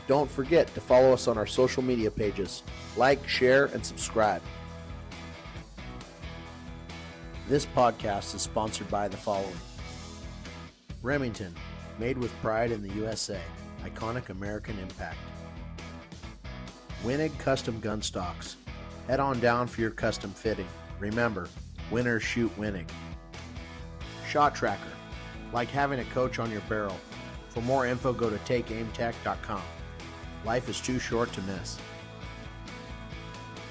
Don't forget to follow us on our social media pages. Like, share, and subscribe. This podcast is sponsored by the following. Remington, made with pride in the USA. Iconic American impact. Wenig custom gun stocks. Head on down for your custom fitting. Remember, winners shoot Wenig. Shot Tracker, like having a coach on your barrel. For more info, go to takeaimtech.com. Life is too short to miss.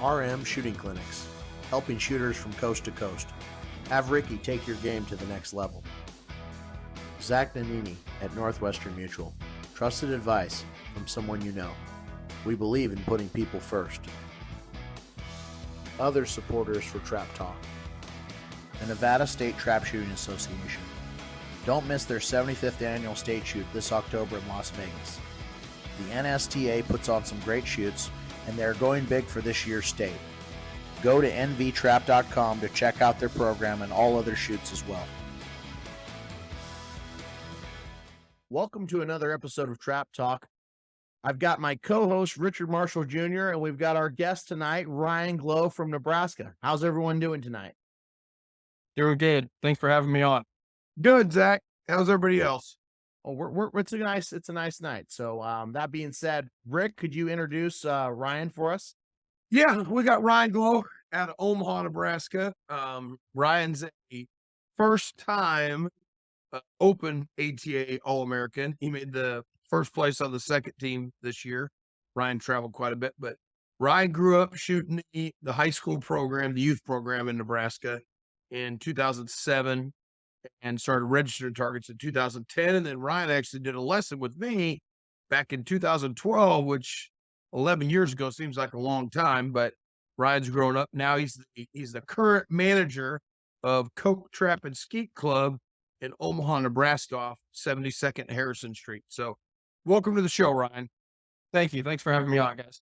RM Shooting Clinics, helping shooters from coast to coast. Have Ricky take your game to the next level. Zach Nanini at Northwestern Mutual. Trusted advice from someone you know. We believe in putting people first. Other supporters for Trap Talk. The Nevada State Trapshooting Association. Don't miss their 75th annual state shoot this October in Las Vegas. The NSTA puts on some great shoots, and they're going big for this year's state. Go to nvtrap.com to check out their program and all other shoots as well. Welcome to another episode of Trap Talk. I've got my co-host, Richard Marshall Jr., and we've got our guest tonight, Ryan Glow from Nebraska. How's everyone doing tonight? Doing good. Thanks for having me on. Good, Zach. How's everybody else? Oh, it's a nice night. So that being said, Rick, could you introduce Ryan for us? Yeah, we got Ryan Glow out of Omaha, Nebraska. Ryan's a first-time Open ATA All-American. He made the first place on the second team this year. Ryan traveled quite a bit, but Ryan grew up shooting the high school program, the youth program in Nebraska in 2007 and started registering targets in 2010. And then Ryan actually did a lesson with me back in 2012, which 11 years ago seems like a long time, but Ryan's grown up now. He's the current manager of Coke Trap and Skeet Club in Omaha, Nebraska, off 72nd Harrison Street. So welcome to the show, Ryan. Thank you. Thanks for having me on, guys.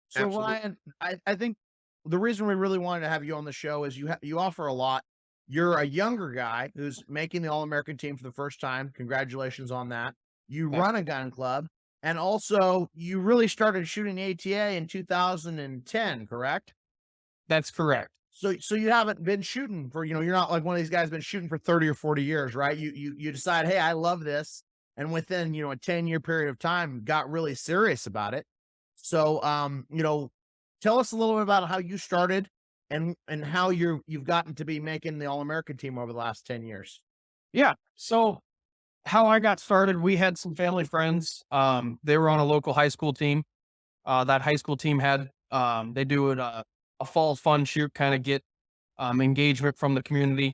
So absolutely. Ryan, I think the reason we really wanted to have you on the show is you offer a lot. You're a younger guy who's making the All-American team for the first time. Congratulations on that. You run a gun club, and also you really started shooting ATA in 2010, correct? That's correct. So you haven't been shooting for, you're not like one of these guys been shooting for 30 or 40 years, right? You decide, hey, I love this. And within, a 10-year period of time, got really serious about it. So, tell us a little bit about how you started and how you've gotten to be making the All-American team over the last 10 years. Yeah. So how I got started, we had some family friends. They were on a local high school team. That high school team had, they do it, a fall fun shoot, kind of get engagement from the community.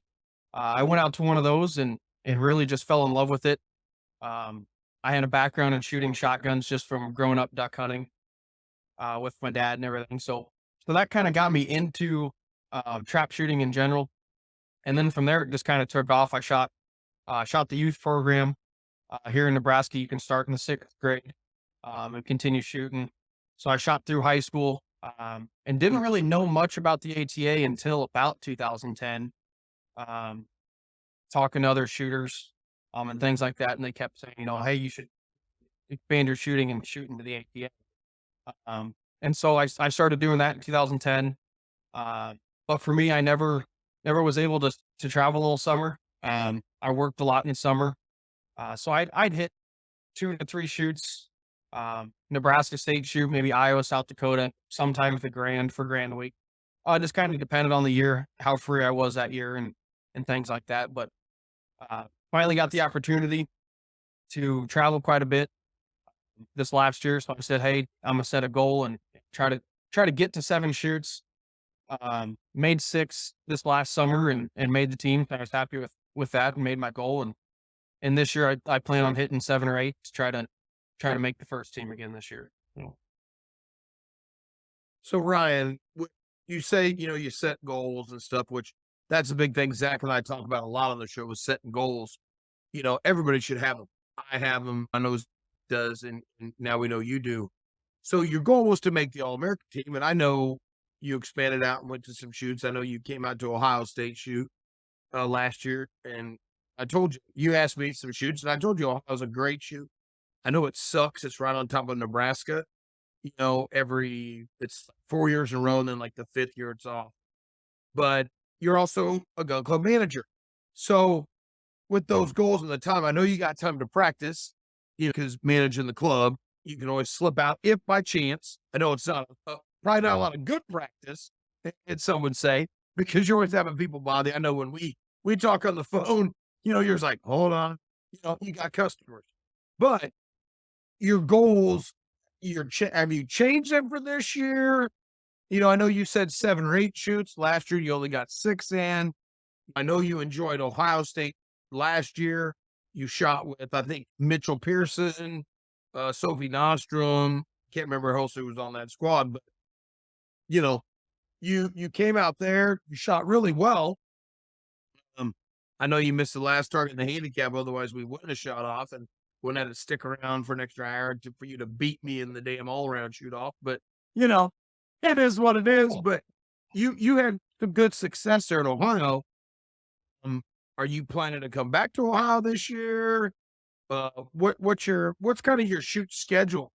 I went out to one of those and really just fell in love with it. I had a background in shooting shotguns just from growing up duck hunting with my dad and everything. So that kind of got me into trap shooting in general. And then from there, it just kind of took off. I shot the youth program here in Nebraska. You can start in the 6th grade and continue shooting. So I shot through high school. And didn't really know much about the ATA until about 2010, talking to other shooters, and things like that. And they kept saying, hey, you should expand your shooting and shoot into the ATA. And so I started doing that in 2010. But for me, I never was able to travel all summer. I worked a lot in summer. So I'd hit 2 to 3 shoots. Nebraska State shoot, maybe Iowa, South Dakota, sometimes the Grand Week. Just kind of depended on the year, how free I was that year and things like that. But finally got the opportunity to travel quite a bit this last year. So I said, hey, I'm gonna set a goal and try to get to 7 shoots. Made 6 this last summer and made the team. I was happy with that and made my goal. And this year I plan on hitting 7 or 8 to try to make the first team again this year. So Ryan, you say, you set goals and stuff, which that's a big thing. Zach and I talk about a lot on the show, is setting goals. Everybody should have them. I have them. I know does. And now we know you do. So your goal was to make the All-American team. And I know you expanded out and went to some shoots. I know you came out to Ohio State shoot last year. And I told you asked me some shoots and I told you Ohio was a great shoot. I know it sucks. It's right on top of Nebraska. You know, it's 4 years in a row, and then like the 5th year it's off. But you're also a gun club manager. So with those goals and the time, I know you got time to practice, you know, because managing the club, you can always slip out if by chance. I know it's not probably not a lot of good practice, and some would say, because you're always having people bother you. I know when we talk on the phone, you know, you're just like, hold on, you know, you got customers, but your goals, have you changed them for this year? You know, I know you said 7 or 8 shoots. Last year, you only got 6 in. I know you enjoyed Ohio State last year. You shot with, I think, Mitchell Pearson, Sophie Nostrom. Can't remember who else who was on that squad, but, you know, you came out there, you shot really well. I know you missed the last target in the handicap, otherwise we wouldn't have shot off and wouldn't have to stick around for an extra hour for you to beat me in the damn all-around shoot-off. But, you know, it is what it is. But you had some good success there in Ohio. Are you planning to come back to Ohio this year? What's kind of your shoot schedule?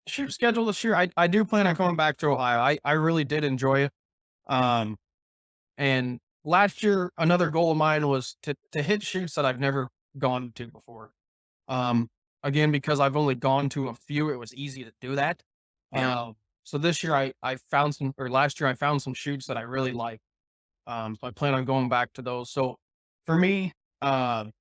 Shoot schedule this year. I do plan on coming back to Ohio. I really did enjoy it. And last year, another goal of mine was to hit shoots that I've never gone to before. Again, because I've only gone to a few, it was easy to do that. So this year I found some, or last year I found some shoots that I really like. So I plan on going back to those. So for me, again,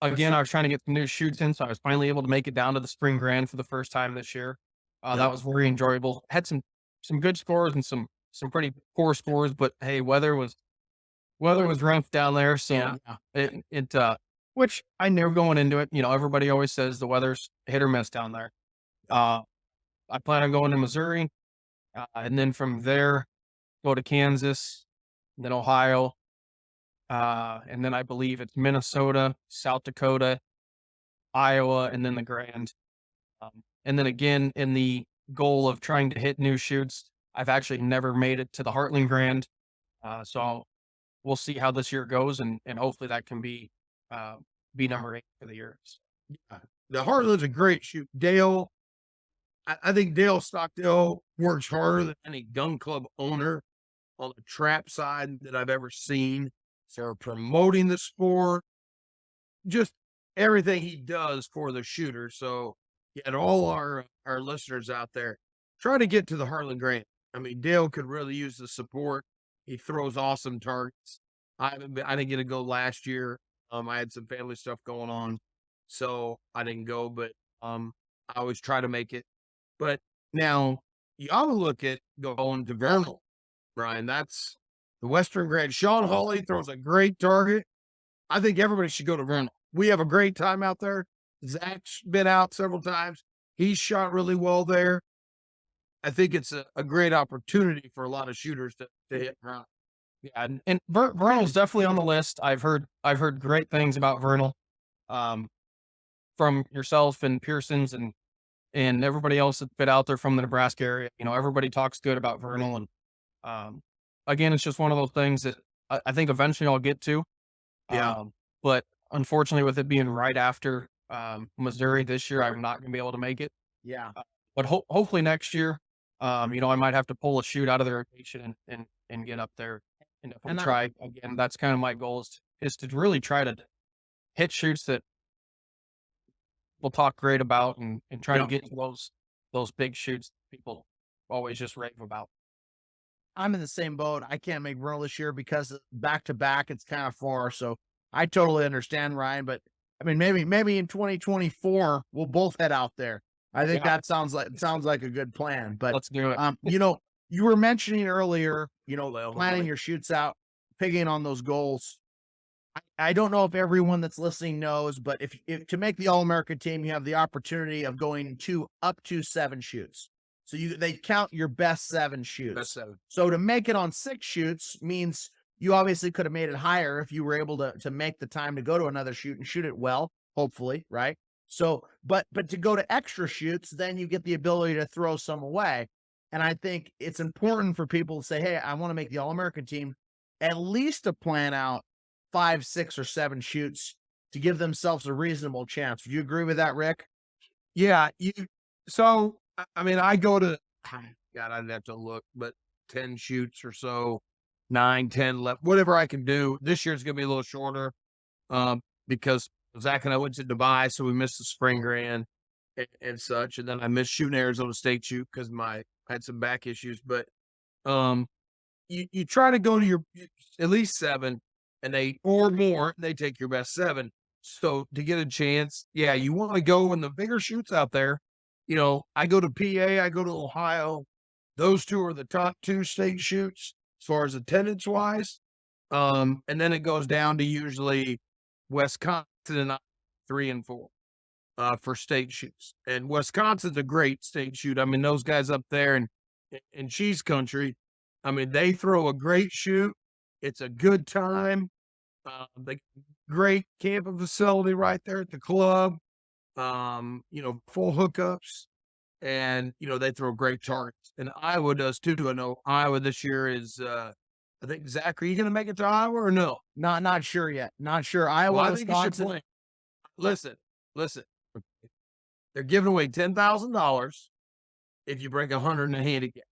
I was trying to get some new shoots in, so I was finally able to make it down to the Spring Grand for the first time this year. That was very enjoyable. Had some good scores and some pretty poor scores, but hey, weather was rough down there, so which I knew going into it. You know, everybody always says the weather's hit or miss down there. I plan on going to Missouri, and then from there go to Kansas, then Ohio, and then I believe it's Minnesota, South Dakota, Iowa, and then the Grand. And then again, in the goal of trying to hit new shoots, I've actually never made it to the Heartland Grand. So we'll see how this year goes, and hopefully that can be number 8 for the year. The Heartland's a great shoot. Dale, I think Dale Stockdale works harder than any gun club owner on the trap side that I've ever seen. So promoting the sport, just everything he does for the shooter. So yeah, to all our listeners out there, try to get to the Heartland Grand. I mean, Dale could really use the support. He throws awesome targets. I didn't get to go last year. I had some family stuff going on, so I didn't go, but I always try to make it. But now you ought to look at going to Vernal, Brian. That's the Western Grand. Sean Hawley throws a great target. I think everybody should go to Vernal. We have a great time out there. Zach's been out several times. He's shot really well there. I think it's a great opportunity for a lot of shooters to hit Vernal. Yeah, and Vernal's definitely on the list. I've heard great things about Vernal, from yourself and Pearson's and everybody else that's been out there from the Nebraska area. You know, everybody talks good about Vernal, and again, it's just one of those things that I think eventually I'll get to. But unfortunately, with it being right after Missouri this year, I'm not going to be able to make it. But hopefully next year, you know, I might have to pull a shoot out of the rotation and get up there and try again. That's kind of my goal is to really try to hit shoots that we'll talk great about and try to get to those big shoots people always just rave about. I'm in the same boat. I can't make Vernal this year because back to back, it's kind of far. So I totally understand, Ryan. But I mean, maybe in 2024 we'll both head out there. I think that sounds like a good plan. But let's do it. You know, you were mentioning earlier, you know, planning your shoots out, picking on those goals. I don't know if everyone that's listening knows, but if to make the All-American team, you have the opportunity of going to up to 7 shoots. So they count your best 7 shoots. Best 7. So to make it on 6 shoots means you obviously could have made it higher if you were able to make the time to go to another shoot and shoot it well, hopefully, right? So, but to go to extra shoots, then you get the ability to throw some away. And I think it's important for people to say, hey, I want to make the All-American team, at least to plan out 5, 6, or 7 shoots to give themselves a reasonable chance. Would you agree with that, Rick? Yeah. So, I mean, I go to, God, I'd have to look, but 10 shoots or so, 9, 10, 11, whatever I can do. This year's going to be a little shorter because Zach and I went to Dubai, so we missed the spring grand and such. And then I missed shooting Arizona State shoot because I had some back issues. But you try to go to at least 7 or more, they take your best 7. So to get a chance, yeah, you want to go in the bigger shoots out there. You know, I go to PA, I go to Ohio. Those 2 are the top 2 state shoots as far as attendance wise. And then it goes down to usually Wisconsin and 3 and 4 for state shoots. And Wisconsin's a great state shoot. I mean, those guys up there in cheese country, I mean, they throw a great shoot. It's a good time. They great camping facility right there at the club. You know, full hookups, and you know they throw great targets. And Iowa does too. I know Iowa this year is. I think Zach, are you going to make it to Iowa or no? Not sure yet. Not sure. Iowa, Well, I think Wisconsin. you should play. Listen. They're giving away $10,000 if you break 100 in a handicap.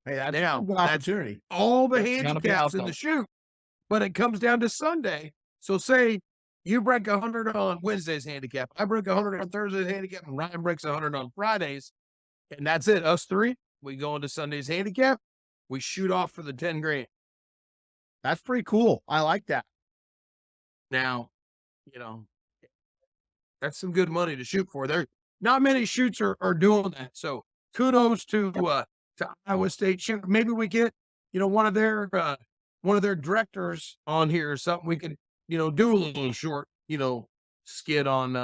Hey, that's Now, a good that's opportunity. all the That's gotta be handicaps in outcome. the shoot, but it comes down to Sunday. So say you break 100 on Wednesday's handicap, I break 100 on Thursday's handicap, and Ryan breaks 100 on Fridays, and that's it. Us 3, we go into Sunday's handicap, we shoot off for the 10 grand. That's pretty cool. I like that. Now, you know, that's some good money to shoot for. There, not many shoots are doing that. So kudos to Iowa State shoot. Maybe we get, you know, one of their directors on here or something. We could, you know, do a little short, you know, skit on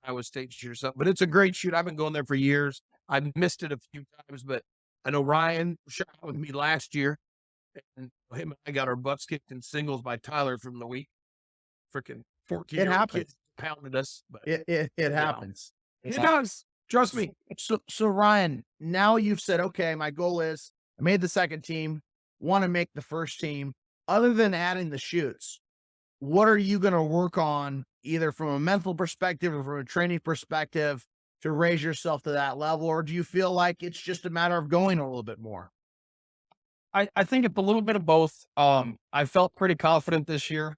Iowa State shoot or something. But it's a great shoot. I've been going there for years. I've missed it a few times, but I know Ryan shot with me last year, and him and I got our butts kicked in singles by Tyler from the week. Freaking 14-year-old kid pounded us. But It happens. It does. Trust me. So Ryan, now you've said, okay, my goal is I made the second team, want to make the first team. Other than adding the shoots, what are you going to work on either from a mental perspective or from a training perspective to raise yourself to that level? Or do you feel like it's just a matter of going a little bit more? I think it's a little bit of both. I felt pretty confident this year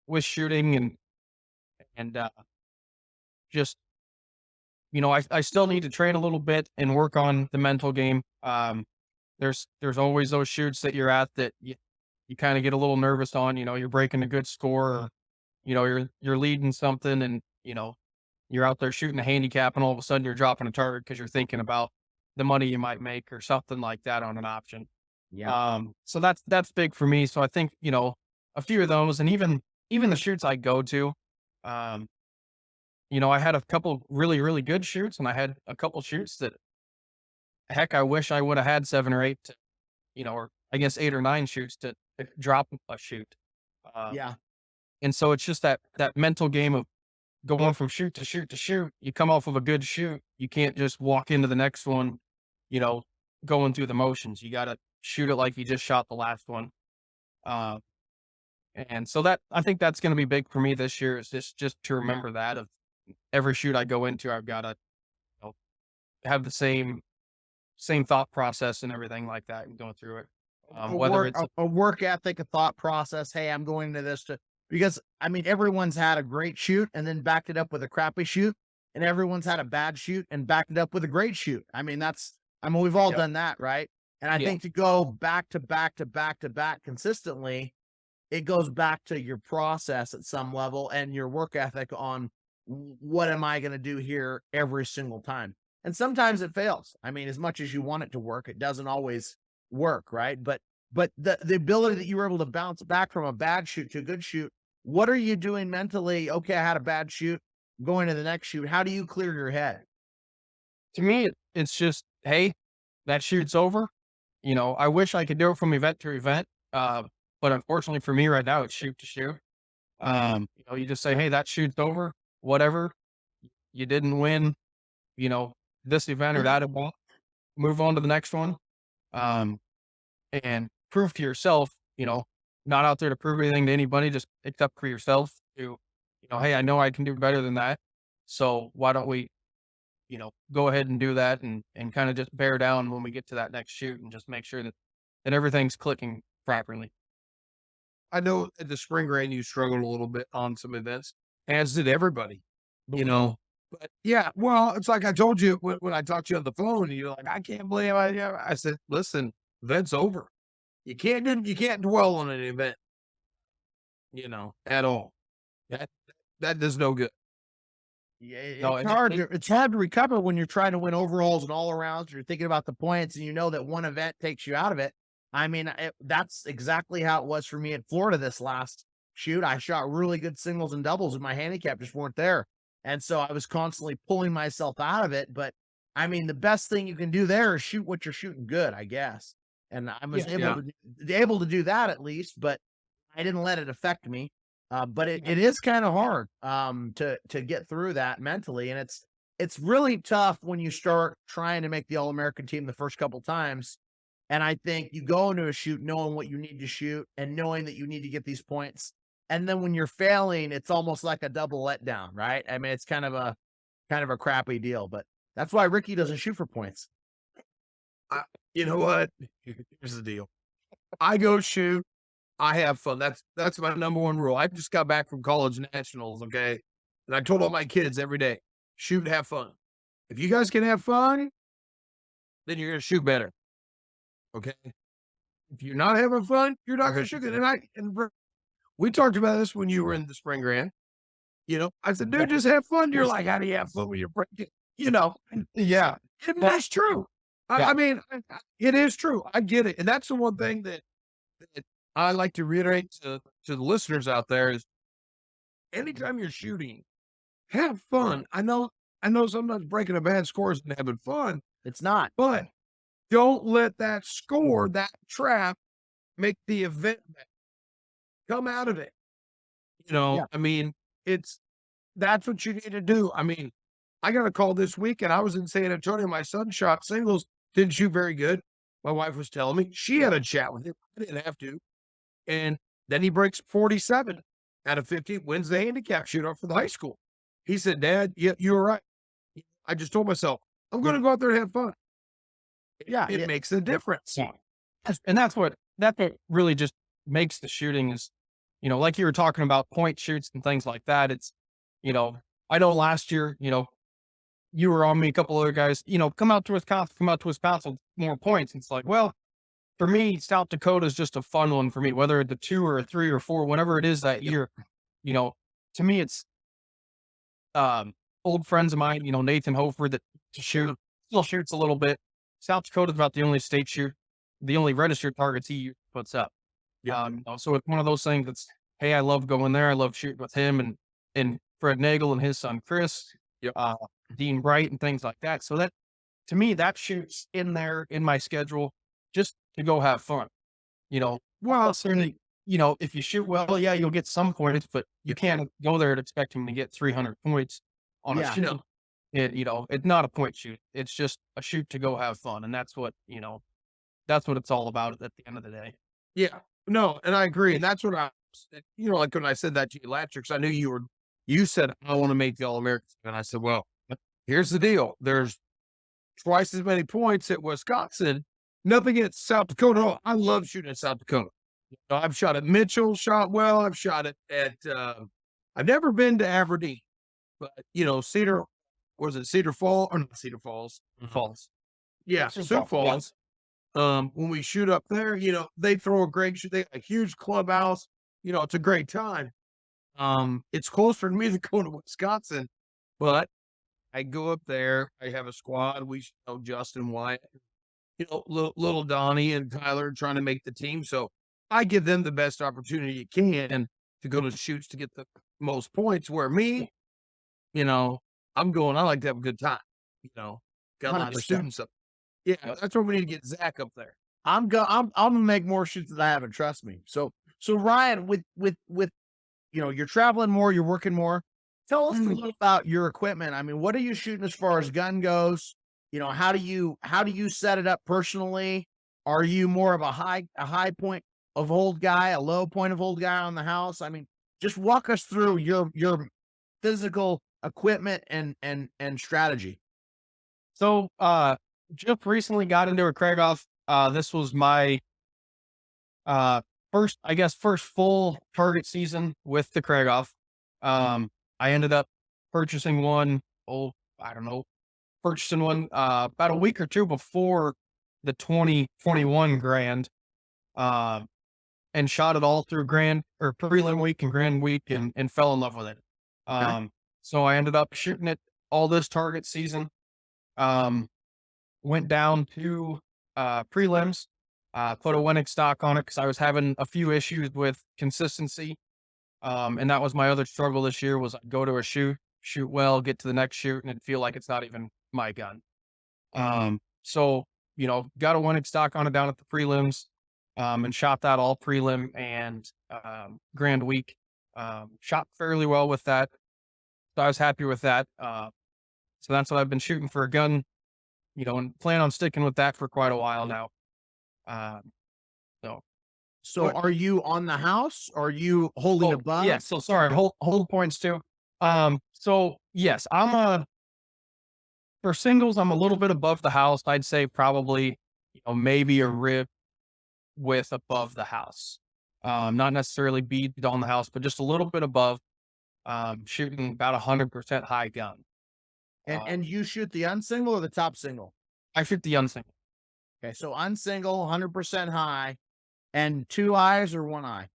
with shooting and just, you know, I still need to train a little bit and work on the mental game. There's always those shoots that you're at that you kind of get a little nervous on. You know, you're breaking a good score, or, you know, you're leading something, and you know you're out there shooting a handicap, and all of a sudden you're dropping a target because you're thinking about the money you might make or something like that on an option. Yeah. So that's big for me. So I think, you know, a few of those, and even the shoots I go to, you know, I had a couple really, really good shoots, and I had a couple shoots that, heck, I wish I would have had 7 or 8, you know, or I guess 8 or 9 shoots to drop a shoot. Yeah. And so it's just that mental game of going from shoot to shoot to shoot. You come off of a good shoot, you can't just walk into the next one, you know, going through the motions. You got to shoot it like you just shot the last one. And so that, I think that's going to be big for me this year, is just to remember that of every shoot I go into, I've got to, you know, have the same thought process and everything like that, and going through it. Whether it's a work ethic, a thought process. Hey, I'm going into this because I mean, everyone's had a great shoot and then backed it up with a crappy shoot, and everyone's had a bad shoot and backed it up with a great shoot. I mean, we've all done that, right? And I think to go back to back to back to back consistently, it goes back to your process at some level and your work ethic on what am I going to do here every single time. And sometimes it fails. I mean, as much as you want it to work, it doesn't always work, right? But the ability that you were able to bounce back from a bad shoot to a good shoot, what are you doing mentally? Okay, I had a bad shoot, going to the next shoot. How do you clear your head? To me, it's just, hey, that shoot's over. You know, I wish I could do it from event to event. But unfortunately for me right now, it's shoot to shoot. You know, you just say, hey, that shoot's over, whatever. You didn't win, you know, this event or that event. Move on to the next one. And prove to yourself, you know, not out there to prove anything to anybody, just except for yourself, to, hey, I know I can do better than that. So why don't we, go ahead and do that and kind of just bear down when we get to that next shoot and just make sure that everything's clicking properly. I know at the spring rain you struggled a little bit on some events, as did everybody, you know. But yeah, well, it's like I told you when I talked to you on the phone, and you're like, I can't believe I said, listen, event's over. You can't dwell on an event, at all. That does no good. Yeah, No, it's and hard. It's hard to recover when you're trying to win overalls and all arounds. You're thinking about the points, and you know that one event takes you out of it. I mean, that's exactly how it was for me in Florida this last shoot. I shot really good singles and doubles, and my handicap just weren't there, and so I was constantly pulling myself out of it. But I mean, the best thing you can do there is shoot what you're shooting good, I guess. And I was able to do that at least, but I didn't let it affect me. But it is kind of hard to get through that mentally, and it's really tough when you start trying to make the All-American team the first couple times. And I think you go into a shoot knowing what you need to shoot and knowing that you need to get these points. And then when you're failing, it's almost like a double letdown, right? I mean, it's kind of a crappy deal, but that's why Ricky doesn't shoot for points. You know what? Here's the deal. I go shoot. I have fun. That's my number one rule. I just got back from college nationals, okay? And I told all my kids every day, shoot, have fun. If you guys can have fun, then you're gonna shoot better. Okay. If you're not having fun, you're not gonna shoot good. And we talked about this when you were in the spring grand. I said, dude, just have fun. You're like, how do you have fun when you're breaking? yeah, And that's true. I mean, it is true. I get it. And that's the one thing that I like to reiterate to the listeners out there is anytime you're shooting, have fun. I know sometimes breaking a bad score isn't having fun. It's not. But don't let that score, that trap, make the event bad. Come out of it. I mean, that's what you need to do. I mean, I got a call this week and I was in San Antonio. My son shot singles, didn't shoot very good. My wife was telling me she had a chat with him. I didn't have to. And then he breaks 47 out of 50, wins the handicap shootout for the high school. He said, Dad, yeah, you were right. I just told myself, I'm going to go out there and have fun. Yeah. It makes a difference. Yeah. And that's what really just makes the shooting is, like you were talking about point shoots and things like that. It's, I know last year, you were on me, a couple other guys, come out to Wisconsin, more points. It's like, well, for me, South Dakota is just a fun one for me, whether it's a 2 or a 3 or 4, whatever it is that year, to me, it's, old friends of mine, Nathan Hofer that still shoots a little bit. South Dakota is about the only registered targets he puts up. Yeah. So it's one of those things that's, hey, I love going there. I love shooting with him and Fred Nagel and his son, Chris, Dean Bright and things like that. So that, to me, that shoots in there in my schedule just to go have fun. Well, certainly, if you shoot well, yeah, you'll get some points, but you can't go there and expect him to get 300 points on a shoot. It's not a point shoot. It's just a shoot to go have fun. And that's what, that's what it's all about at the end of the day. Yeah, no, and I agree. And that's what like when I said that to you last year, because I knew you said, I want to make the All-American. And I said, well, here's the deal. There's twice as many points at Wisconsin. Nothing against South Dakota. I love shooting at South Dakota. I've shot at Mitchell, shot well. I've shot at I've never been to Aberdeen, but Cedar Falls or not Cedar Falls? Falls. Yeah, Sioux Falls. When we shoot up there, they throw a great shoot. They got a huge clubhouse. It's a great time. It's closer to me to go to Wisconsin, but I go up there. I have a squad. We Justin Wyatt, little Donnie and Tyler trying to make the team. So I give them the best opportunity you can to go to shoots to get the most points. Where me, I'm going. I like to have a good time. Got a lot of students up. Yeah, that's where we need to get Zach up there. I'm gonna make more shoots than I haven't. Trust me. So Ryan, with you're traveling more, you're working more. Tell us a little about your equipment. I mean, what are you shooting as far as gun goes? How do you set it up personally? Are you more of a high point of hold guy, a low point of hold guy on the house? I mean, just walk us through your physical equipment and strategy. So, just recently got into a Krieghoff. This was my first full target season with the Krieghoff. I ended up purchasing one. I don't know, purchasing one about a week or two before the 2021 Grand, and shot it all through Grand or prelim week and Grand week, and fell in love with it. So I ended up shooting it all this target season. Went down to prelims, put a Wenig stock on it because I was having a few issues with consistency. And that was my other struggle this year was I'd go to a shoot well, get to the next shoot, and it'd feel like it's not even my gun. So, got a Wenig stock on it down at the prelims, and shot that all prelim and Grand week. Shot fairly well with that. So I was happy with that. So that's what I've been shooting for a gun, and plan on sticking with that for quite a while now. So are you on the house? Or are you holding a bug? Yeah. So sorry, hold points too. So yes, for singles, I'm a little bit above the house. I'd say probably, maybe a rib width above the house. Not necessarily bead on the house, but just a little bit above, shooting about 100% high gun. And you shoot the unsingle or the top single? I shoot the unsingle. Okay. So unsingle, 100% high, and 2 eyes or 1 eye?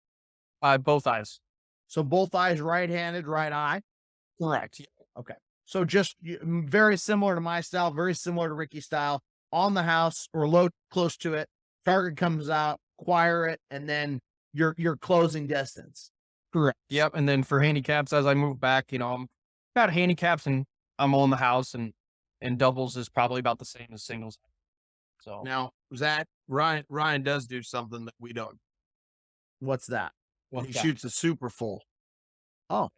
Both eyes. So both eyes, right-handed, right eye? Correct. Okay. So just very similar to my style, very similar to Ricky's style, on the house or low, close to it. Target comes out, acquire it, and then your closing distance. Correct. Yep. And then for handicaps, as I move back, I'm about handicaps and I'm on the house, and doubles is probably about the same as singles. So Now, Zach, Ryan does do something that we don't. What's that? He shoots a super full. Oh.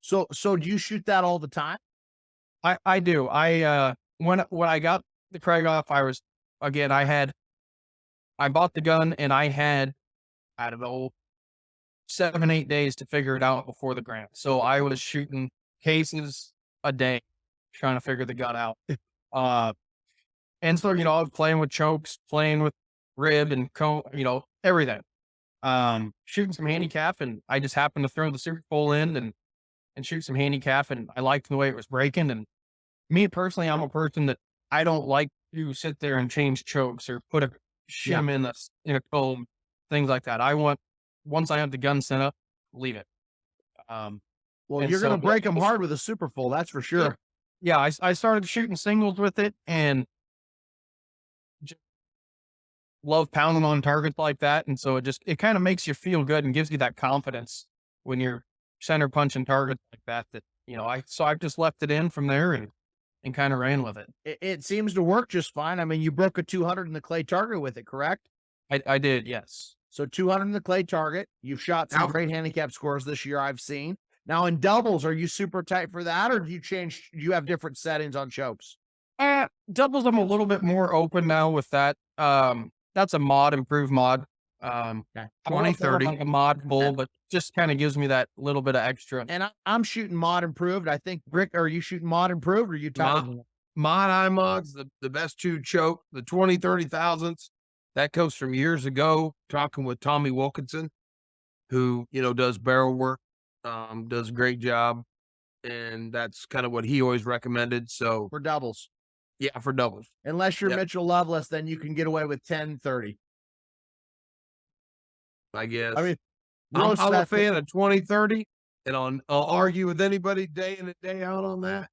So do you shoot that all the time? I do. When I got the Krieghoff, I bought the gun and I had, I don't know, 7-8 days to figure it out before the Grand. So I was shooting cases a day, trying to figure the gun out. And so, I was playing with chokes, playing with rib and cone, everything. Shooting some handicap, and I just happened to throw the super full in and shoot some handicap, and I liked the way it was breaking. And me personally, I'm a person that I don't like to sit there and change chokes or put a shim in a comb, things like that. Once I have the gun set up, leave it. Well, you're going to break them hard with a super full, that's for sure. Yeah, I started shooting singles with it, and just love pounding on targets like that. And so it kind of makes you feel good and gives you that confidence when you're center punching targets like that, I've just left it in from there and kind of ran with it. It seems to work just fine. I mean, you broke a 200 in the clay target with it, correct? I did, yes. So 200 in the clay target. You've shot some great handicap scores this year, I've seen. Now in doubles, are you super tight for that, or do you have different settings on chokes? Doubles, I'm a little bit more open now with that. That's a improved mod. 2030, like a mod bull, but just kind of gives me that little bit of extra. And I'm shooting mod improved. I think, Rick, are you shooting mod improved, or are you talking mod iMods, the best 2 choke, the 20-30 thousandths. That comes from years ago, talking with Tommy Wilkinson, who, does barrel work, does a great job. And that's kind of what he always recommended. So for doubles. Yeah, for doubles. Unless you're Mitchell Loveless, then you can get away with 10-30. I guess. I mean, I'm a fan of 20-30, and I'll argue with anybody day in and day out on that.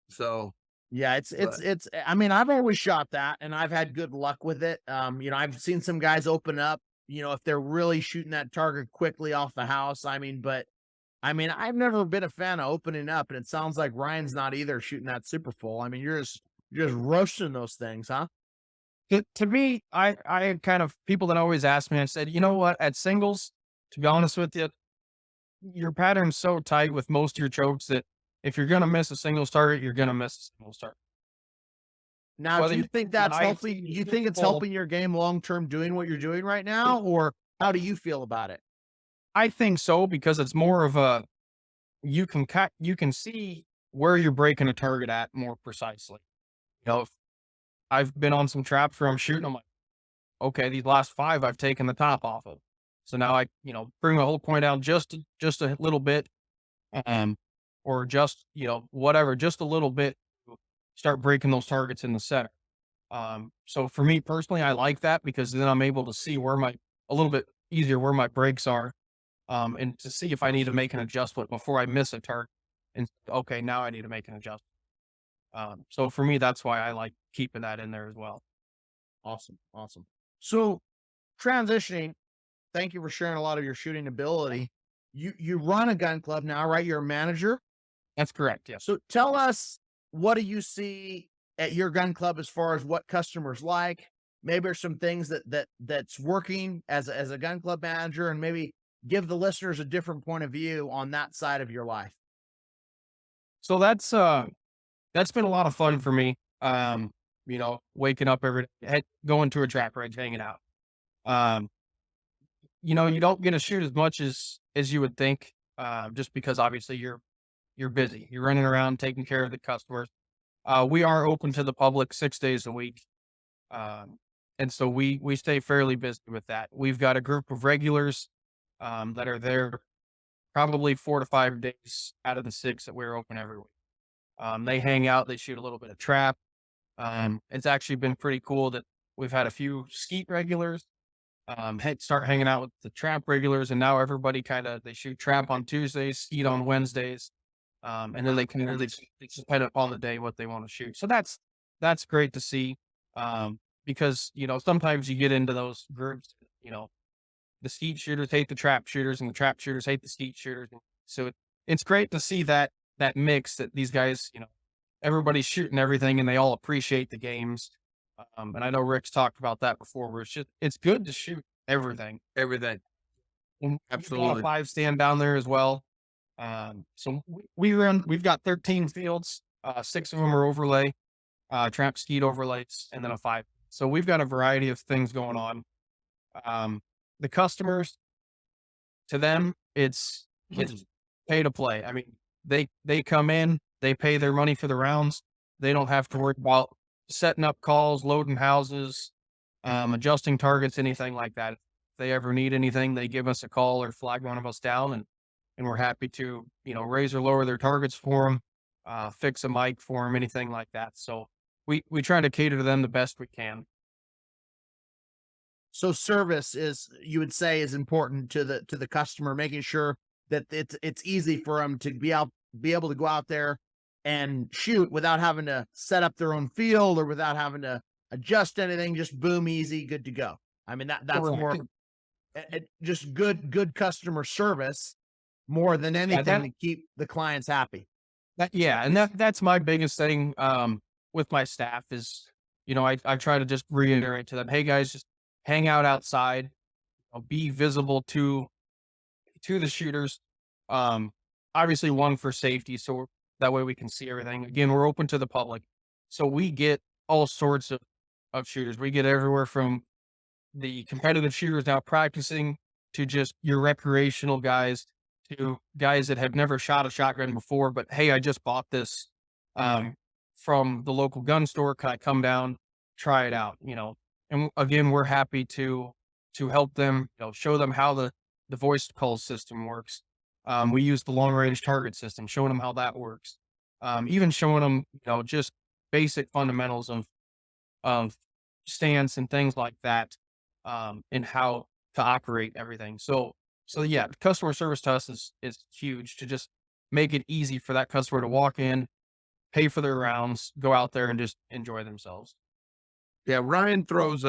So yeah, it's. I mean, I've always shot that, and I've had good luck with it. I've seen some guys open up. If they're really shooting that target quickly off the house. I've never been a fan of opening up, and it sounds like Ryan's not either, shooting that super full. I mean, you're just roasting those things, huh? To me, I kind of, people that always ask me, I said, you know what, at singles, to be honest with you, your pattern's so tight with most of your chokes that if you're going to miss a singles target, you're going to miss a singles target. Now, do you think that's helping? You think it's helping your game long-term doing what you're doing right now, or how do you feel about it? I think so, because it's more of a, you can see where you're breaking a target at more precisely. If I've been on some traps where I'm shooting, I'm like, okay, these last 5 I've taken the top off of. So now I, bring the whole point down just a little bit, um, or just, whatever, just a little bit, start breaking those targets in the center. So for me personally, I like that, because then I'm able to see a little bit easier where my breaks are, and to see if I need to make an adjustment before I miss a target. And okay, now I need to make an adjustment. So for me, that's why I like keeping that in there as well. Awesome. Awesome. So transitioning, thank you for sharing a lot of your shooting ability. You run a gun club now, right? You're a manager. That's correct. Yes. So tell us, what do you see at your gun club as far as what customers like? Maybe there's some things that's working as a gun club manager, and maybe give the listeners a different point of view on that side of your life. So that's been a lot of fun for me. Waking up every day, going to a trap range, hanging out. Um, you don't get to shoot as much as you would think, just because obviously you're busy. You're running around taking care of the customers. We are open to the public 6 days a week. And so we stay fairly busy with that. We've got a group of regulars, that are there probably 4 to 5 days out of the 6 that we're open every week. They hang out, they shoot a little bit of trap. It's actually been pretty cool that we've had a few skeet regulars, start hanging out with the trap regulars, and now everybody they shoot trap on Tuesdays, skeet on Wednesdays. And then they just depend upon the day what they want to shoot. So that's great to see. Because, sometimes you get into those groups, the skeet shooters hate the trap shooters, and the trap shooters hate the skeet shooters. So it's great to see that mix, that these guys, everybody's shooting everything and they all appreciate the games. And I know Rick's talked about that before, where it's good to shoot everything. Everything. And Absolutely. we've got a 5 stand down there as well. So we've got 13 fields, 6 of them are overlay, trap skeet overlays, and then a 5. So we've got a variety of things going on. The customers, to them, it's pay to play. I mean, they come in, they pay their money for the rounds. They don't have to worry about setting up calls, loading houses, adjusting targets, anything like that. If they ever need anything, they give us a call or flag one of us down, and we're happy to, raise or lower their targets for them, fix a mic for them, anything like that. So we try to cater to them the best we can. So service you would say, is important to the customer, making sure that it's easy for them to be able to go out there and shoot without having to set up their own field, or without having to adjust anything. Just boom, easy, good to go. I mean, that's Correct. more just good customer service, more than anything, to keep the clients happy. And that's my biggest thing, with my staff is, I try to just reiterate to them, hey guys, just hang out outside, be visible to the shooters. Obviously, one, for safety, so that way we can see everything. Again, we're open to the public, so we get all sorts of shooters. We get everywhere from the competitive shooters out practicing, to just your recreational guys, to guys that have never shot a shotgun before, but hey, I just bought this, from the local gun store. Can I come down, try it out? And again, we're happy to help them, show them how the voice call system works. We use the long range target system, showing them how that works. Even showing them, just basic fundamentals of stance and things like that, and how to operate everything. So yeah, customer service to us is huge, to just make it easy for that customer to walk in, pay for their rounds, go out there and just enjoy themselves. Yeah, Ryan throws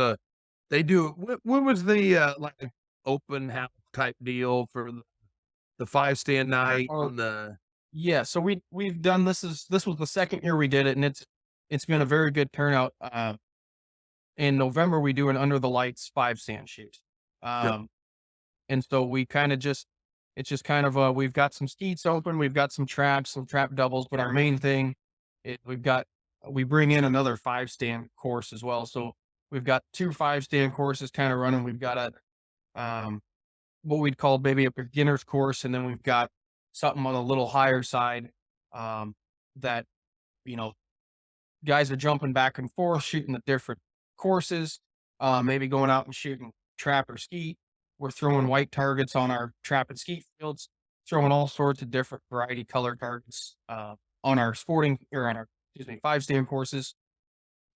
they do, what was the, like, open house type deal for the 5 stand night on the... Yeah, so we've done this was the second year we did it, and it's been a very good turnout. In November we do an under the lights 5 stand shoot. And so we kind of it's just kind of we've got some skeets open, we've got some trap doubles, but our main thing is we bring in another 5 stand course as well. So we've got 2 5 stand courses kind of running. We've got what we'd call maybe a beginner's course, and then we've got something on a little higher side, that, you know, guys are jumping back and forth, shooting the different courses, maybe going out and shooting trap or skeet. We're throwing white targets on our trap and skeet fields, throwing all sorts of different variety color targets, on our sporting or on our, 5-stand courses.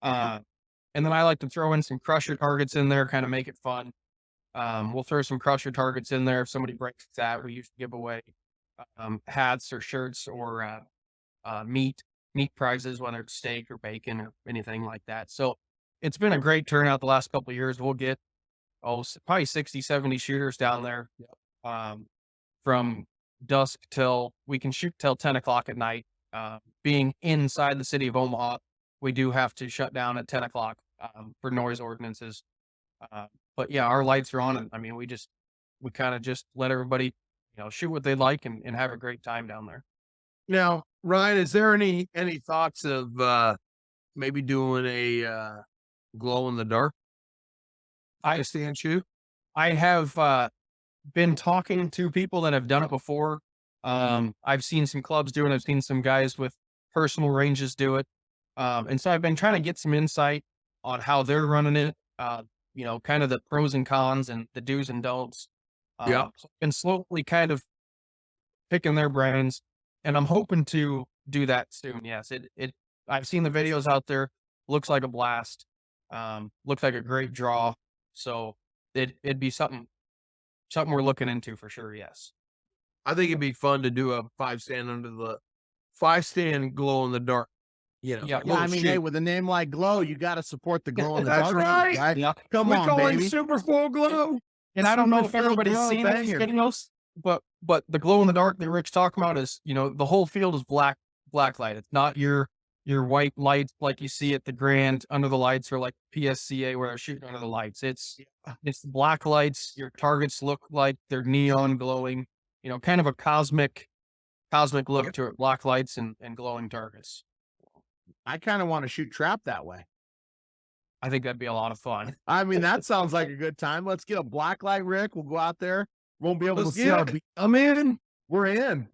And then I like to throw in some crusher targets in there, kind of make it fun. We'll throw some crusher targets in there. If somebody breaks that, we usually give away, hats or shirts or, meat prizes, whether it's steak or bacon or anything like that. So it's been a great turnout the last couple of years. We'll get, probably 60, 70 shooters down there, from dusk till we can shoot till 10 o'clock at night. Being inside the city of Omaha, we do have to shut down at 10 o'clock, for noise ordinances. But yeah, our lights are on, and I mean, we kind of just let everybody, shoot what they like and have a great time down there. Now, Ryan, is there any thoughts of maybe doing a glow in the dark stand shoot? I have been talking to people that have done it before. I've seen some clubs do it. I've seen some guys with personal ranges do it. And so I've been trying to get some insight on how they're running it, kind of the pros and cons and the do's and don'ts. Yeah. So I've been slowly kind of picking their brains, and I'm hoping to do that soon. Yes, I've seen the videos out there. Looks like a blast. Looks like a great draw. So it'd be something we're looking into for sure. Yes. I think it'd be fun to do a 5-stand glow in the dark. Yeah. I mean, hey, with a name like Glow, you got to support the glow in the That's dark. right. Yeah. Come We on, call it baby. Super Full Glow. And I don't know if Super everybody's glow seen those banger. videos, but the glow in the dark that Rick's talking about is, the whole field is black light. It's not your white lights like you see at the Grand under the lights, or like PSCA where they're shooting under the lights. It's black lights. Your targets look like they're neon glowing, kind of a cosmic look to it. Black lights and glowing targets. I kind of want to shoot trap that way. I think that'd be a lot of fun. I mean, that sounds like a good time. Let's get a black light, Rick. We'll go out there. Won't be able Let's to see get our it. beat. I'm in. We're in.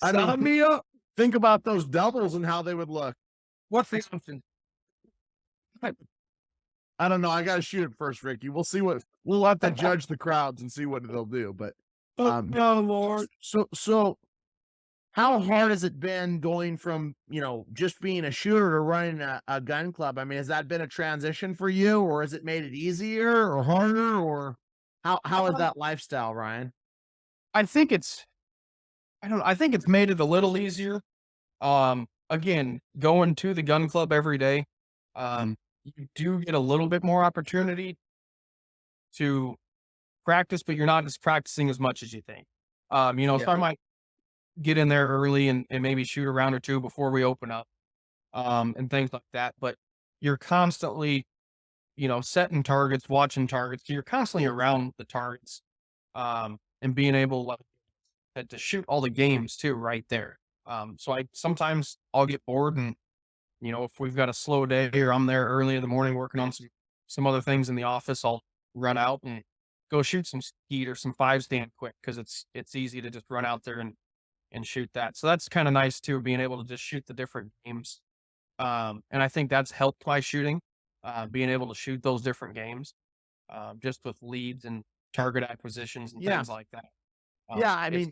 I Sign mean, me up. think about those doubles and how they would look. What's the option? I don't know. I got to shoot it first, Ricky. We'll see we'll have to judge the crowds and see what they'll do. But Oh, Lord. so how hard has it been going from, just being a shooter to running a gun club? I mean, has that been a transition for you, or has it made it easier or harder, or how is that lifestyle, Ryan? I think it's made it a little easier. Again, going to the gun club every day, you do get a little bit more opportunity to practice, but you're not just practicing as much as you think. So I might get in there early and maybe shoot a round or two before we open up, and things like that. But you're constantly, setting targets, watching targets. You're constantly around the targets, and being able to shoot all the games too, right there. So sometimes I'll get bored, and, if we've got a slow day or I'm there early in the morning working on some other things in the office, I'll run out and go shoot some skeet or some 5-stand quick, because it's easy to just run out there and shoot that. So that's kind of nice too, being able to just shoot the different games. And I think that's helped my shooting, being able to shoot those different games, just with leads and target acquisitions and things like that. I mean,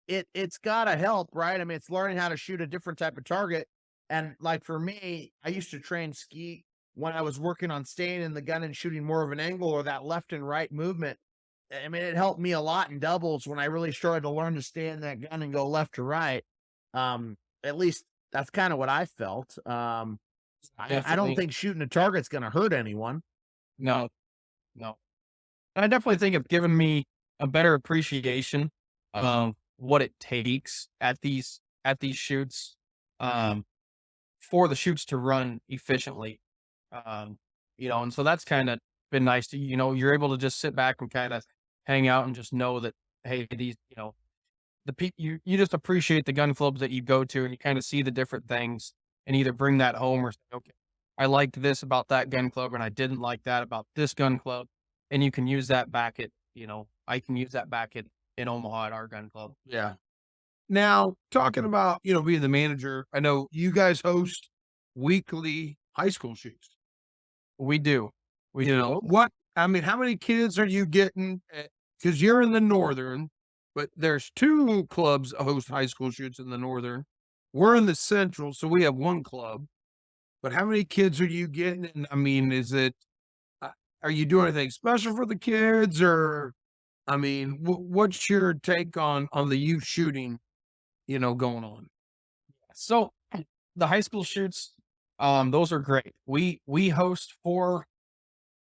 it's got to help, right? I mean, it's learning how to shoot a different type of target. And like for me, I used to train skeet when I was working on staying in the gun and shooting more of an angle or that left and right movement. I mean, it helped me a lot in doubles when I really started to learn to stay in that gun and go left to right. At least that's kind of what I felt. I don't think shooting a target's going to hurt anyone. No. I definitely think it's given me a better appreciation of what it takes at these shoots, for the shoots to run efficiently. And so that's kind of been nice to, you're able to just sit back and kind of hang out and just know that, hey, these, you just appreciate the gun clubs that you go to, and you kind of see the different things and either bring that home or say, okay, I liked this about that gun club and I didn't like that about this gun club. And you can use that back at, I can use that back in Omaha at our gun club. Yeah. Now, talking about, being the manager, I know you guys host weekly high school shoots. We do. We do. How many kids are you getting? Because you're in the northern, but there's 2 clubs that host high school shoots in the northern. We're in the central, so we have 1 club. But how many kids are you getting? And are you doing anything special for the kids, or what's your take on the youth shooting, going on? So the high school shoots, those are great. We host for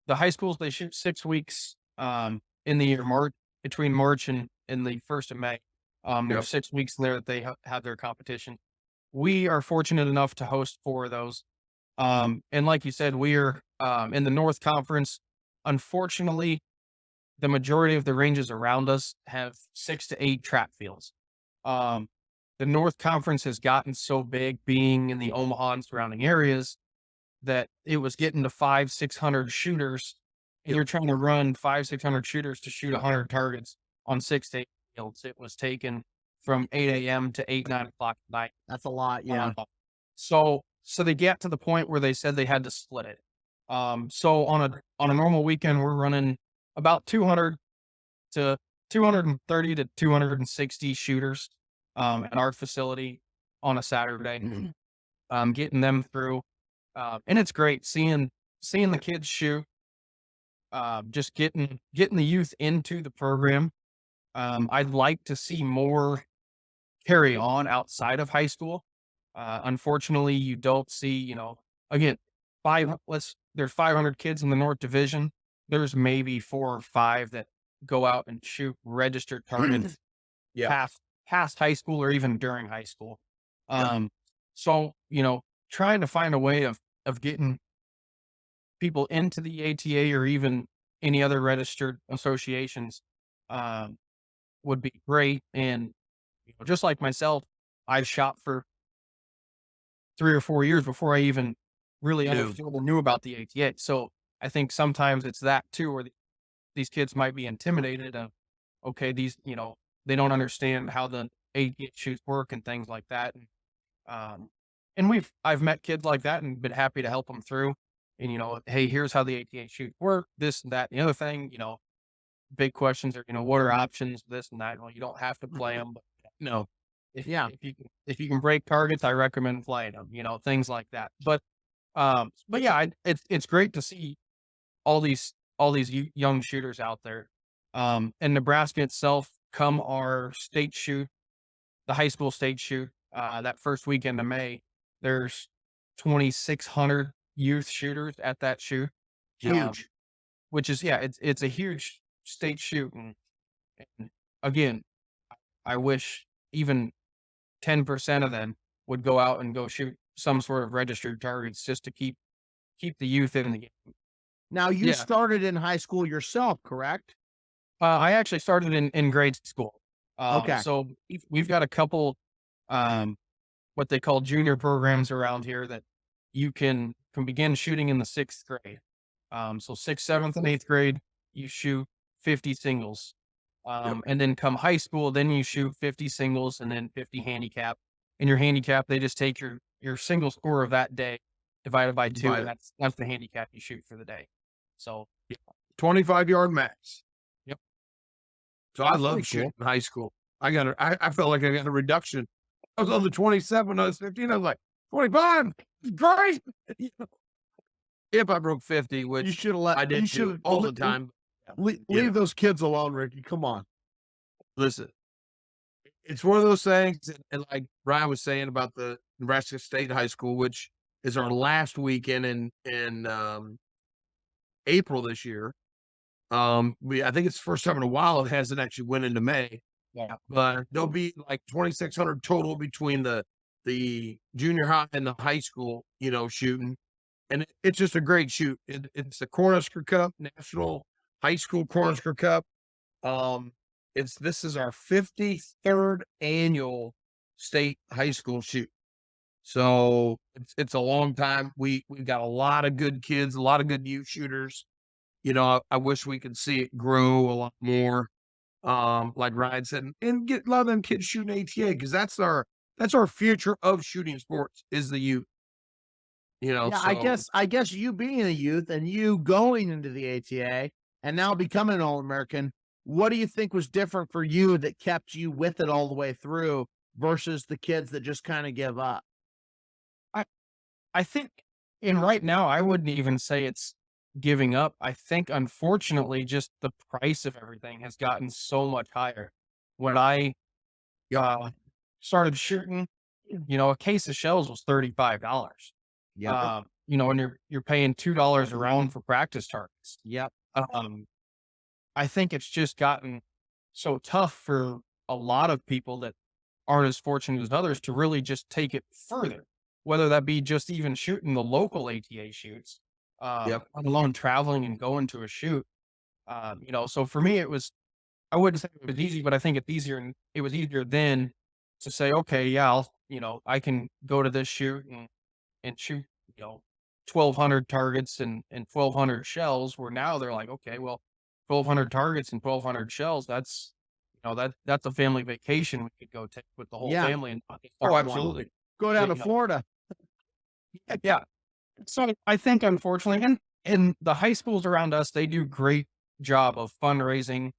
the high schools. They shoot 6 weeks in the year, between March and the 1st of May. There's 6 weeks there that they have their competition. We are fortunate enough to host 4 of those. And like you said, we are in the North Conference. Unfortunately, the majority of the ranges around us have 6 to 8 trap fields. The North Conference has gotten so big, being in the Omaha and surrounding areas, that it was getting to 500-600 shooters, and you're trying to run 500-600 shooters to shoot 100 targets on 6 to 8 fields. It was taken from 8 a.m. to 8-9 o'clock at night. That's a lot. Yeah. So they get to the point where they said they had to split it. So on a normal weekend, we're running about 200 to 230 to 260 shooters at our facility on a Saturday. Getting them through, and it's great seeing the kids shoot. Just getting the youth into the program. I'd like to see more carry on outside of high school. Unfortunately, you don't see, again, there's 500 kids in the North Division. There's maybe 4 or 5 that go out and shoot registered targets past high school or even during high school. So, trying to find a way of getting people into the ATA or even any other registered associations would be great. And just like myself, I've shot for 3 or 4 years before I even really understood or knew about the ATA. So I think sometimes it's that too, where these kids might be intimidated of, okay, these, they don't understand how the ATA shoots work and things like that. And I've met kids like that and been happy to help them through. And, hey, here's how the ATA shoots work, this and that. And the other thing, big questions are, what are options, this and that. Well, you don't have to play them, but if you can break targets, I recommend playing them, things like that. But yeah, it's great to see all these young shooters out there. And Nebraska itself, come our state shoot, the high school state shoot, that first weekend of May, there's 2,600 youth shooters at that shoot. Huge. Which is, it's a huge state shoot. And again, I wish even 10% of them would go out and go shoot some sort of registered targets just to keep the youth in the game. Now, you started in high school yourself, correct? I actually started in grade school. Okay. So we've got a couple, what they call junior programs around here that you can begin shooting in the 6th grade. So 6th, 7th, and 8th grade, you shoot 50 singles. And then come high school, then you shoot 50 singles and then 50 handicap. In your handicap, they just take your single score of that day divided by 2, and that's the handicap you shoot for the day. So 25-yard max. Yep. So I love shooting in high school. I felt like I got a reduction. I was on the 27, I was 15, I was like, 25, great. If I broke 50, which you should have let, I did shoot all the time. Leave those kids alone, Ricky. Come on. Listen, it's one of those things, and like Ryan was saying about the Nebraska State High School, which is our last weekend in April this year. I think it's the first time in a while it hasn't actually went into May. Yeah. But there'll be like 2,600 total between the junior high and the high school, shooting. And it's just a great shoot. It's the Cornhusker Cup, National High School Cornhusker Cup. This is our 53rd annual state high school shoot. So it's a long time. We've got a lot of good kids, a lot of good youth shooters. I wish we could see it grow a lot more. like Ryan said, and get a lot of them kids shooting ATA because that's our future of shooting sports is the youth. Yeah, So I guess you being a youth and you going into the ATA and now becoming an All-American, what do you think was different for you that kept you with it all the way through versus the kids that just kind of give up? I think in right now, I wouldn't even say it's giving up. I think unfortunately, just the price of everything has gotten so much higher. When I uh, started shooting, a case of shells was $35. Yep. And you're paying $2 a round for practice targets. Yep. Um, I think it's just gotten so tough for a lot of people that aren't as fortunate as others to really just take it further, whether that be just even shooting the local ATA shoots, Yep. let alone traveling and going to a shoot. So for me, I wouldn't say it was easy, but I think it was easier then to say, okay, yeah, I can go to this shoot and shoot, 1,200 targets and 1,200 shells, where now they're like, okay, well, 1,200 targets and 1,200 shells, that's a family vacation we could go take with the whole Yeah. family. And not just Oh, start one. absolutely. Go down to Yeah. Florida. Yeah. So I think unfortunately, and the high schools around us, they do great job of fundraising,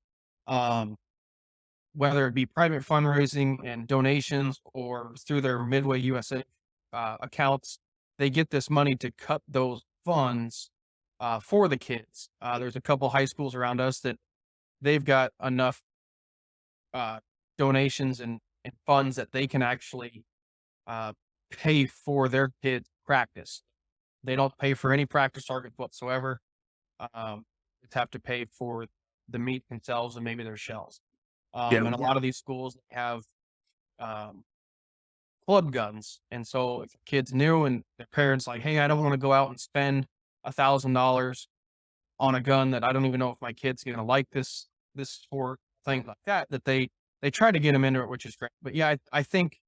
um, whether it be private fundraising and donations or through their Midway USA accounts. They get this money to cut those funds for the kids. There's a couple high schools around us that they've got enough donations and funds that they can actually uh, pay for their kids' practice. They don't pay for any practice targets whatsoever. Just have to pay for the meat themselves and maybe their shells. And a lot of these schools have um, club guns. And so if a kid's new and their parents like, hey, I don't want to go out and spend $1,000 on a gun that I don't even know if my kid's going to like this sport, things like that, that they try to get them into it, which is great. But yeah, I think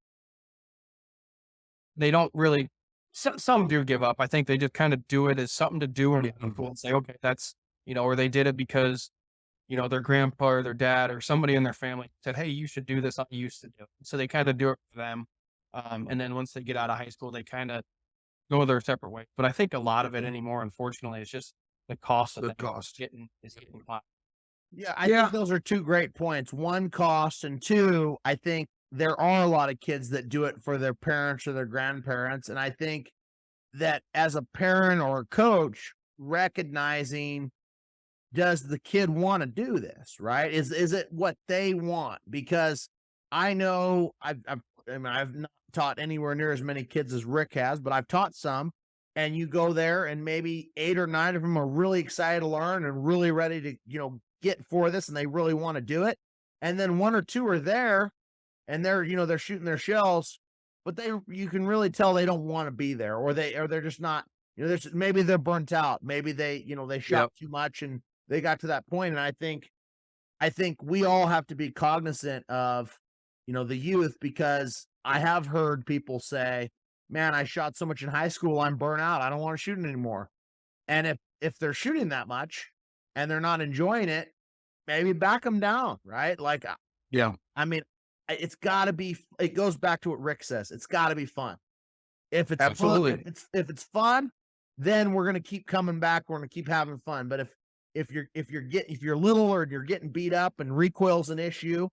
they don't really. Some do give up. I think they just kind of do it as something to do and say, okay, that's or they did it because their grandpa or their dad or somebody in their family said, hey, you should do this. I used to do it. So they kind of do it for them. And then once they get out of high school, they kind of go their separate way. But I think a lot of it anymore, unfortunately, is just the cost of The that cost. is getting high. Yeah, I think those are two great points. One, cost, and two, I think there are a lot of kids that do it for their parents or their grandparents. And I think that as a parent or a coach, recognizing, does the kid want to do this, right? Is it what they want? Because I know I've not taught anywhere near as many kids as Rick has, but I've taught some. And you go there and maybe 8 or 9 of them are really excited to learn and really ready to, get for this, and they really want to do it. And then 1 or 2 are there and they're shooting their shells, but you can really tell they don't want to be there, or they're just not, maybe they're burnt out. Maybe they shot too much and they got to that point. And I think we all have to be cognizant of, the youth, because I have heard people say, man, I shot so much in high school, I'm burnt out. I don't want to shoot anymore. And if they're shooting that much and they're not enjoying it, maybe back them down, right? Like, I mean, it's got to be. It goes back to what Rick says. It's got to be fun. If it's Absolutely. fun, if it's fun, then we're gonna keep coming back. We're gonna keep having fun. But if you're little or you're getting beat up and recoil's an issue,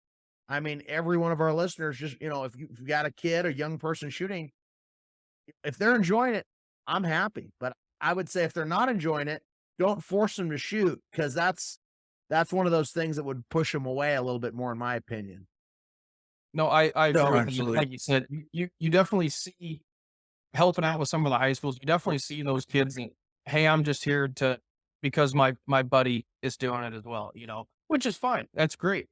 I mean, every one of our listeners, just if you got a kid or young person shooting, if they're enjoying it, I'm happy. But I would say if they're not enjoying it, don't force them to shoot, because that's one of those things that would push them away a little bit more, in my opinion. No, I agree with you. absolutely. Like you said, you definitely see helping out with some of the high schools. You definitely see those kids that, hey, I'm just here because my buddy is doing it as well, which is fine. That's great.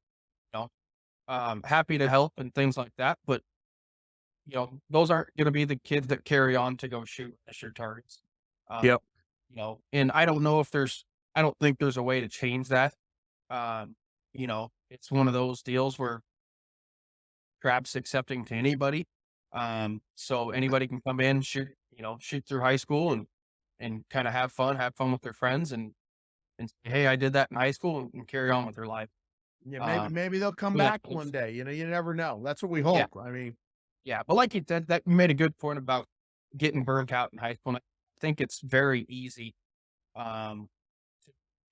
Happy to help and things like that. But, those aren't going to be the kids that carry on to go shoot your targets. Yep. And I don't think there's a way to change that. It's one of those deals where Trap's accepting to anybody. So anybody can come in, shoot through high school and kind of have fun with their friends and say, hey, I did that in high school, and carry on with their life. Yeah, maybe they'll come yeah, back one day. You know, you never know. That's what we hope. I mean, yeah. But like you said, that you made a good point about getting burnt out in high school. And I think it's very easy to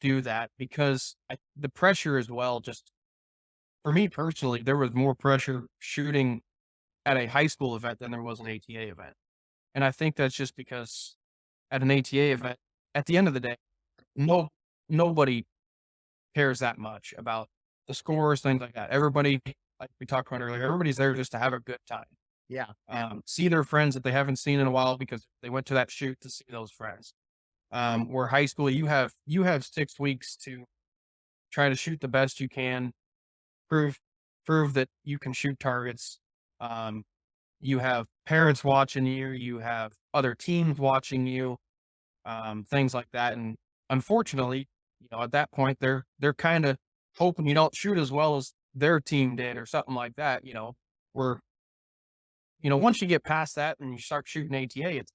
do that because the pressure as well. Just for me personally, there was more pressure shooting at a high school event than there was an ATA event. And I think that's just because at an ATA event, at the end of the day, nobody cares that much about the scores, things like that. Everybody, like we talked about earlier, everybody's there just to have a good time. yeah. See their friends that they haven't seen in a while because they went to that shoot to see those friends. Where high school, you have 6 weeks to try to shoot the best you can, prove that you can shoot targets. You have parents watching you, you have other teams watching you, things like that. And unfortunately, at that point, they're kind of hoping you don't shoot as well as their team did or something like that. Where, once you get past that and you start shooting ATA, it's,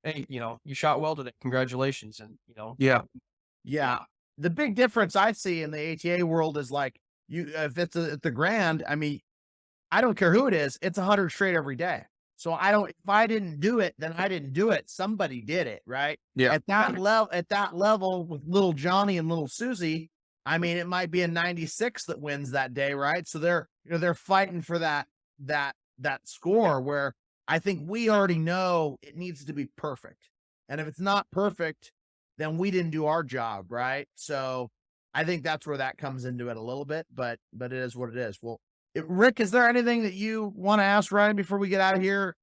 hey, you shot well today. Congratulations. And, Yeah. The big difference I see in the ATA world is like if it's at the Grand, I mean, I don't care who it is. It's 100 straight every day. So if I didn't do it, then I didn't do it. Somebody did it. Right. Yeah. At that level with little Johnny and little Susie, I mean, it might be a 96 that wins that day. Right. So they're fighting for that score where I think we already know it needs to be perfect. And if it's not perfect, then we didn't do our job. Right. So I think that's where that comes into it a little bit, but it is what it is. Well, Rick, is there anything that you want to ask Ryan before we get out of here?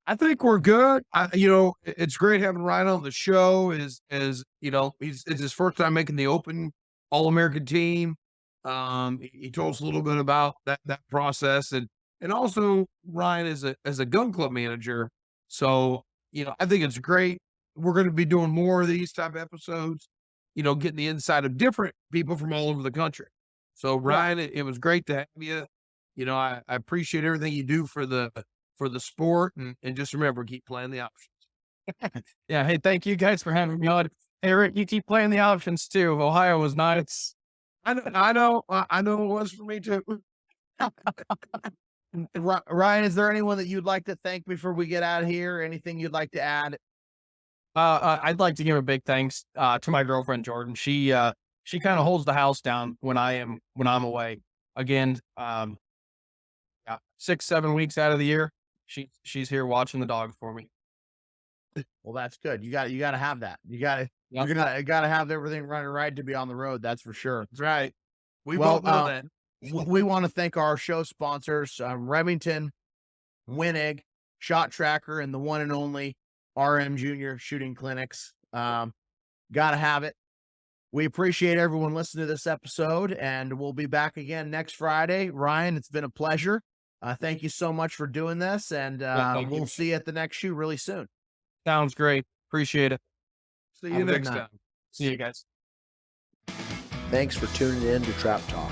I think we're good. It's great having Ryan on the show. It's his first time making the Open All-American team. He told us a little bit about that process, and also Ryan as a gun club manager. So I think it's great. We're going to be doing more of these type of episodes. Getting the inside of different people from all over the country. So Ryan, it was great to have you. I appreciate everything you do for the sport, and just remember, keep playing the options. Yeah. Hey, thank you guys for having me on. Hey, Rick, you keep playing the options too. Ohio was nice. I know it was for me too. Ryan, is there anyone that you'd like to thank before we get out of here? Anything you'd like to add? I'd like to give a big thanks to my girlfriend Jordan. She kind of holds the house down when I'm away. Again, 6-7 weeks out of the year, she's here watching the dogs for me. Well, that's good. You got to have that. You got to have everything running right to be on the road. That's for sure. That's right. We both know that. We want to thank our show sponsors, Remington, Wenig, Shot Tracker, and the one and only RM Junior Shooting Clinics. Got to have it. We appreciate everyone listening to this episode, and we'll be back again next Friday. Ryan, it's been a pleasure. Thank you so much for doing this, and we'll see you at the next shoot really soon. Sounds great. Appreciate it. See you next time. See you guys. Thanks for tuning in to Trap Talk.